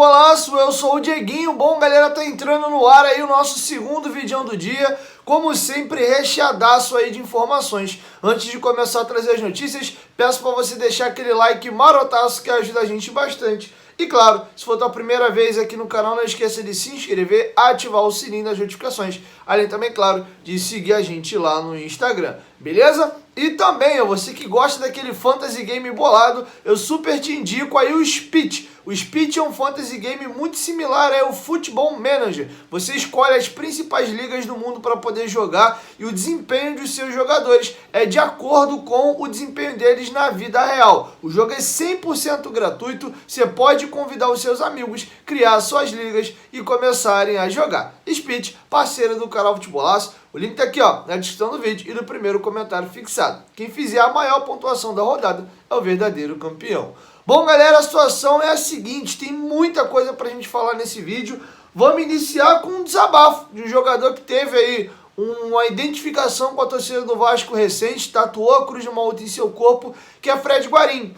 futebolaço, eu sou o Dieguinho. Bom, galera, tá entrando no ar aí o nosso segundo vídeo do dia, como sempre recheadaço aí de informações. Antes de começar a trazer as notícias, peço para você deixar aquele like marotaço que ajuda a gente bastante. E claro, se for a tua primeira vez aqui no canal, não esqueça de se inscrever, ativar o sininho das notificações. Além também, claro, de seguir a gente lá no Instagram, beleza? E também, você que gosta daquele fantasy game bolado, eu super te indico aí o Speed. O Speed é um fantasy game muito similar ao Football Manager. Você escolhe as principais ligas do mundo para poder jogar e o desempenho dos seus jogadores é de acordo com o desempenho deles na vida real. O jogo é 100% gratuito, você pode convidar os seus amigos, criar suas ligas e começarem a jogar. Speed, parceiro do canal Futebolaço. O link tá aqui, ó, na descrição do vídeo e no primeiro comentário fixado. Quem fizer a maior pontuação da rodada é o verdadeiro campeão. Bom, galera, a situação é a seguinte, tem muita coisa pra gente falar nesse vídeo. Vamos iniciar com um desabafo de um jogador que teve aí uma identificação com a torcida do Vasco recente, tatuou a cruz de Malta em seu corpo, que é Fred Guarim.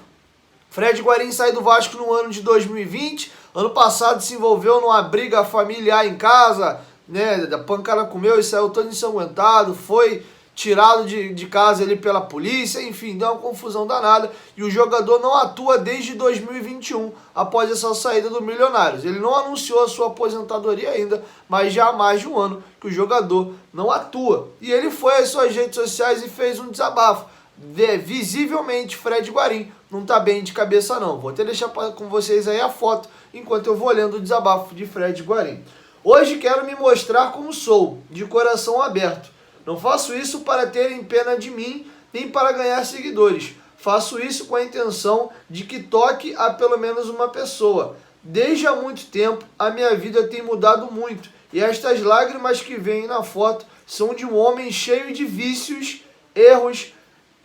Fred Guarim saiu do Vasco no ano de 2020, ano passado se envolveu numa briga familiar em casa, né, da pancada comeu e saiu todo ensanguentado, foi tirado de casa ali pela polícia, enfim, deu uma confusão danada e o jogador não atua desde 2021, após essa saída do Milionários. Ele não anunciou a sua aposentadoria ainda, mas já há mais de um ano que o jogador não atua. E ele foi às suas redes sociais e fez um desabafo. Visivelmente, Fred Guarim não tá bem de cabeça não. Vou até deixar com vocês aí a foto, enquanto eu vou lendo o desabafo de Fred Guarim. Hoje quero me mostrar como sou, de coração aberto. Não faço isso para terem pena de mim, nem para ganhar seguidores. Faço isso com a intenção de que toque a pelo menos uma pessoa. Desde há muito tempo, a minha vida tem mudado muito. E estas lágrimas que vêm na foto são de um homem cheio de vícios, erros,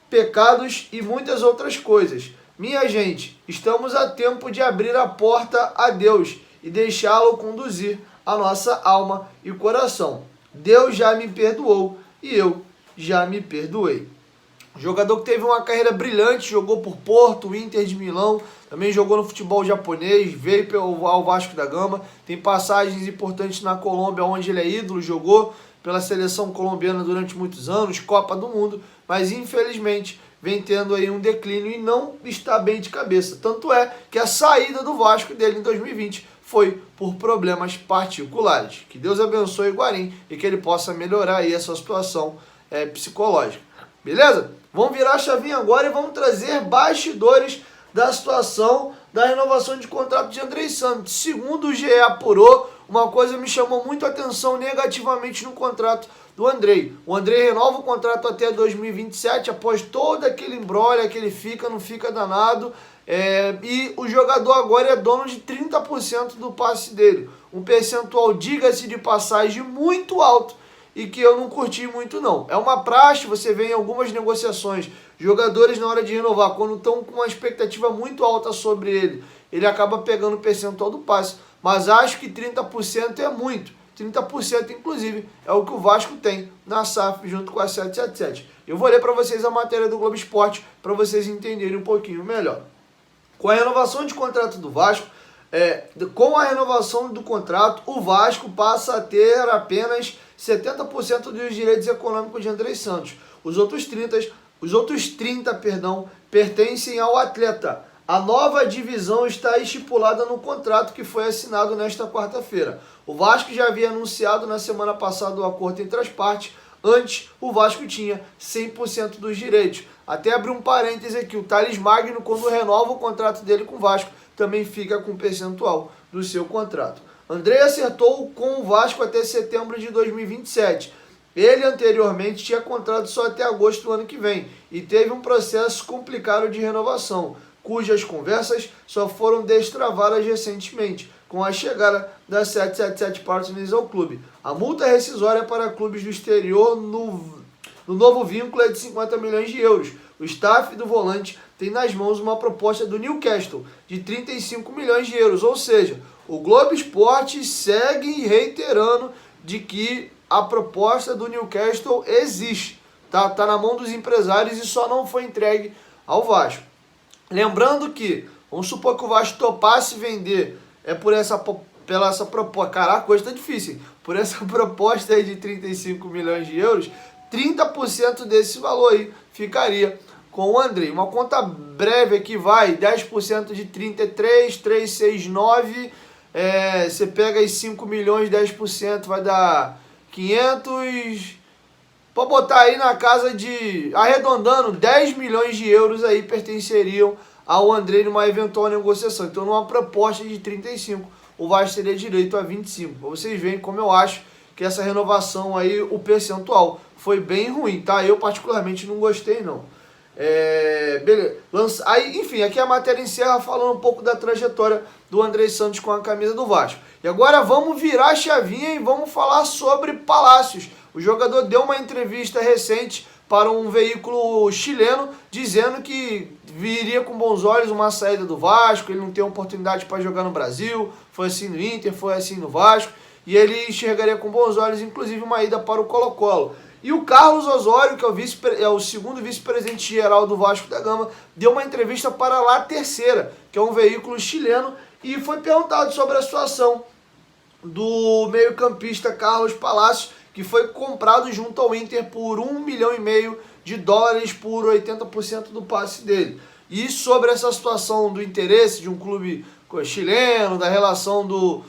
pecados e muitas outras coisas. Minha gente, estamos a tempo de abrir a porta a Deus e deixá-lo conduzir a nossa alma e coração. Deus já me perdoou e eu já me perdoei. Jogador que teve uma carreira brilhante, jogou por Porto, Inter de Milão, também jogou no futebol japonês, veio ao Vasco da Gama, tem passagens importantes na Colômbia, onde ele é ídolo, jogou pela seleção colombiana durante muitos anos, Copa do Mundo, mas infelizmente vem tendo aí um declínio e não está bem de cabeça. Tanto é que a saída do Vasco dele em 2020 foi por problemas particulares. Que Deus abençoe o Guarim e que ele possa melhorar aí a sua situação psicológica. Beleza? Vamos virar a chavinha agora e vamos trazer bastidores da situação da renovação de contrato de Andrei Santos. Segundo o GE apurou, uma coisa me chamou muito a atenção negativamente no contrato do Andrei. O Andrei renova o contrato até 2027, após todo aquele imbróglio que ele fica, não fica danado. E o jogador agora é dono de 30% do passe dele. Um percentual, diga-se de passagem, muito alto e que eu não curti muito não. É uma praxe, você vê em algumas negociações, jogadores na hora de renovar, quando estão com uma expectativa muito alta sobre ele acaba pegando o percentual do passe. Mas acho que 30% é muito. 30% inclusive é o que o Vasco tem na SAF junto com a 777. Eu vou ler para vocês a matéria do Globo Esporte para vocês entenderem um pouquinho melhor. Com a renovação de contrato do Vasco, o Vasco passa a ter apenas 70% dos direitos econômicos de Andrei Santos. Os outros 30 pertencem ao atleta. A nova divisão está estipulada no contrato que foi assinado nesta quarta-feira. O Vasco já havia anunciado na semana passada o acordo entre as partes. Antes, o Vasco tinha 100% dos direitos. Até abrir um parêntese aqui, o Thales Magno, quando renova o contrato dele com o Vasco, também fica com percentual do seu contrato. Andrei acertou com o Vasco até setembro de 2027. Ele anteriormente tinha contrato só até agosto do ano que vem e teve um processo complicado de renovação, cujas conversas só foram destravadas recentemente, com a chegada da 777 Partners ao clube. A multa rescisória para clubes do exterior no novo vínculo é de 50 milhões de euros. O staff do volante tem nas mãos uma proposta do Newcastle de 35 milhões de euros, ou seja, o Globo Esporte segue reiterando de que a proposta do Newcastle existe, tá na mão dos empresários e só não foi entregue ao Vasco. Lembrando que, vamos supor que o Vasco topasse vender pela essa proposta. Caraca, hoje tá difícil. Por essa proposta aí de 35 milhões de euros, 30% desse valor aí ficaria com o Andrei. Uma conta breve aqui vai, 10% de 33,369. Você pega aí 5 milhões, 10% vai dar 500. Pode botar aí na casa de, arredondando, 10 milhões de euros aí pertenceriam ao Andrei numa eventual negociação. Então, numa proposta de 35, o Vasco teria direito a 25. Pra vocês verem como eu acho que essa renovação aí, o percentual, foi bem ruim, tá? Eu particularmente não gostei, não. Beleza. Aí, enfim, aqui a matéria encerra falando um pouco da trajetória do Andrei Santos com a camisa do Vasco. E agora vamos virar a chavinha e vamos falar sobre Palácios. O jogador deu uma entrevista recente para um veículo chileno, dizendo que viria com bons olhos uma saída do Vasco, ele não tem oportunidade para jogar no Brasil, foi assim no Inter, foi assim no Vasco, e ele enxergaria com bons olhos, inclusive, uma ida para o Colo-Colo. E o Carlos Osório, que é o segundo vice-presidente geral do Vasco da Gama, deu uma entrevista para La Terceira, que é um veículo chileno, e foi perguntado sobre a situação do meio-campista Carlos Palácios, que foi comprado junto ao Inter por $1,5 milhão por 80% do passe dele. E sobre essa situação do interesse de um clube chileno, da relação do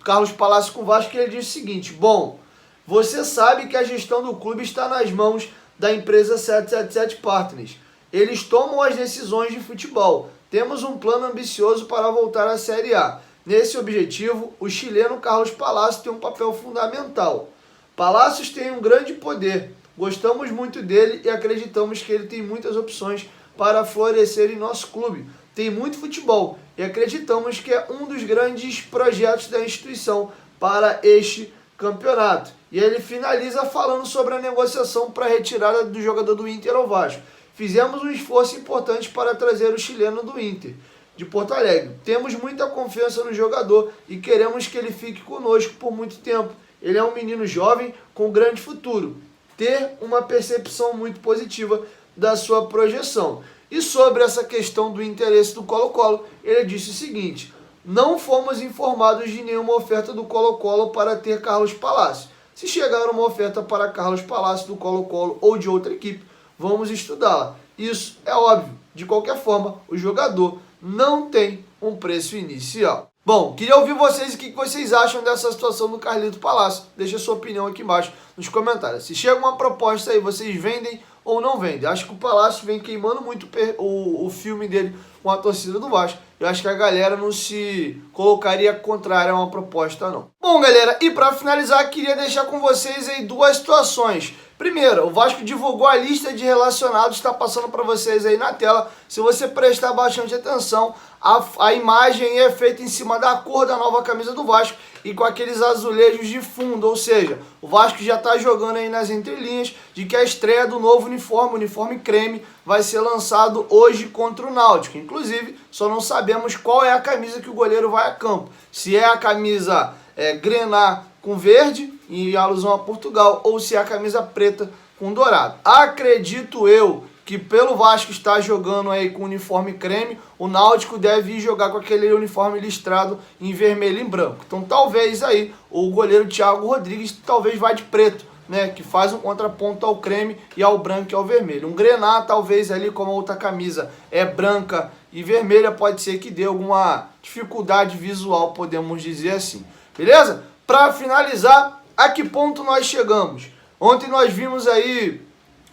Carlos Palácios com o Vasco, ele disse o seguinte: bom, você sabe que a gestão do clube está nas mãos da empresa 777 Partners. Eles tomam as decisões de futebol. Temos um plano ambicioso para voltar à Série A. Nesse objetivo, o chileno Carlos Palácios tem um papel fundamental. Palácios tem um grande poder. Gostamos muito dele e acreditamos que ele tem muitas opções para florescer em nosso clube. Tem muito futebol e acreditamos que é um dos grandes projetos da instituição para este campeonato. E ele finaliza falando sobre a negociação para a retirada do jogador do Inter ao Vasco. Fizemos um esforço importante para trazer o chileno do Inter de Porto Alegre. Temos muita confiança no jogador e queremos que ele fique conosco por muito tempo. Ele é um menino jovem com grande futuro. Ter uma percepção muito positiva da sua projeção. E sobre essa questão do interesse do Colo-Colo, ele disse o seguinte: não fomos informados de nenhuma oferta do Colo-Colo para ter Carlos Palácio. Se chegar uma oferta para Carlos Palácio do Colo-Colo ou de outra equipe, vamos estudá-la. Isso é óbvio. De qualquer forma, o jogador não tem um preço inicial. Bom, queria ouvir vocês o que vocês acham dessa situação do Carlito Palácio. Deixa a sua opinião aqui embaixo nos comentários. Se chega uma proposta aí, vocês vendem ou não vendem? Acho que o Palácio vem queimando muito o filme dele com a torcida do Vasco. Eu acho que a galera não se colocaria contrária a uma proposta, não. Bom, galera, e para finalizar, queria deixar com vocês aí duas situações. Primeiro, o Vasco divulgou a lista de relacionados, está passando para vocês aí na tela. Se você prestar bastante atenção, a imagem é feita em cima da cor da nova camisa do Vasco e com aqueles azulejos de fundo, ou seja, o Vasco já está jogando aí nas entrelinhas de que a estreia do novo uniforme, o uniforme creme, vai ser lançado hoje contra o Náutico. Inclusive, só não sabemos qual é a camisa que o goleiro vai a campo. Se é a camisa grená com verde, em alusão a Portugal, ou se é a camisa preta com dourado. Acredito eu que pelo Vasco estar jogando aí com o uniforme creme, o Náutico deve ir jogar com aquele uniforme listrado em vermelho e em branco. Então talvez aí o goleiro Thiago Rodrigues talvez vá de preto, né, que faz um contraponto ao creme e ao branco e ao vermelho. Um grená talvez ali, como a outra camisa é branca e vermelha, pode ser que dê alguma dificuldade visual, podemos dizer assim. Beleza? Para finalizar, a que ponto nós chegamos? Ontem nós vimos aí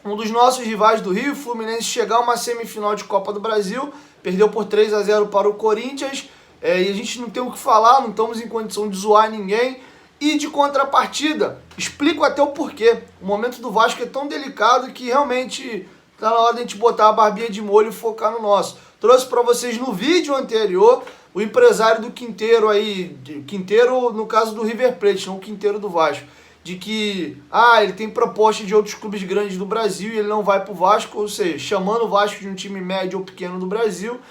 um dos nossos rivais do Rio, Fluminense, chegar a uma semifinal de Copa do Brasil, perdeu por 3-0 para o Corinthians, e a gente não tem o que falar, não estamos em condição de zoar ninguém. E de contrapartida, explico até o porquê. O momento do Vasco é tão delicado que realmente está na hora de a gente botar a barbinha de molho e focar no nosso. Trouxe para vocês no vídeo anterior o empresário do Quinteiro aí, Quinteiro no caso do River Plate, não o Quinteiro do Vasco, de que ele tem proposta de outros clubes grandes do Brasil e ele não vai para o Vasco, ou seja, chamando o Vasco de um time médio ou pequeno do Brasil.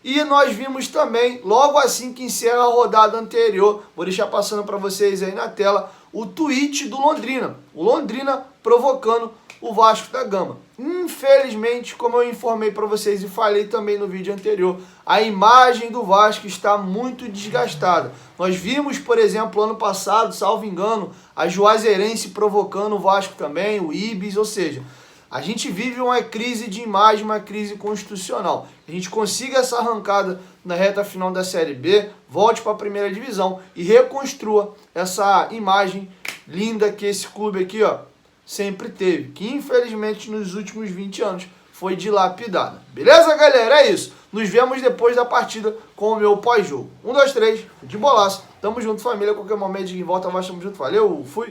E nós vimos também, logo assim que encerra a rodada anterior, vou deixar passando para vocês aí na tela, o tweet do Londrina. O Londrina provocando o Vasco da Gama. Infelizmente, como eu informei para vocês e falei também no vídeo anterior, a imagem do Vasco está muito desgastada. Nós vimos, por exemplo, ano passado, salvo engano, a Juazeirense provocando o Vasco também, o Ibis, ou seja, a gente vive uma crise de imagem, uma crise constitucional. A gente consiga essa arrancada na reta final da Série B, volte para a primeira divisão e reconstrua essa imagem linda que esse clube aqui, ó, sempre teve, que infelizmente nos últimos 20 anos foi dilapidada. Beleza, galera? É isso. Nos vemos depois da partida com o meu pós-jogo. 1, 2, 3, de bolaço. Tamo junto, família. Qualquer momento de volta, mas tamo junto. Valeu, fui!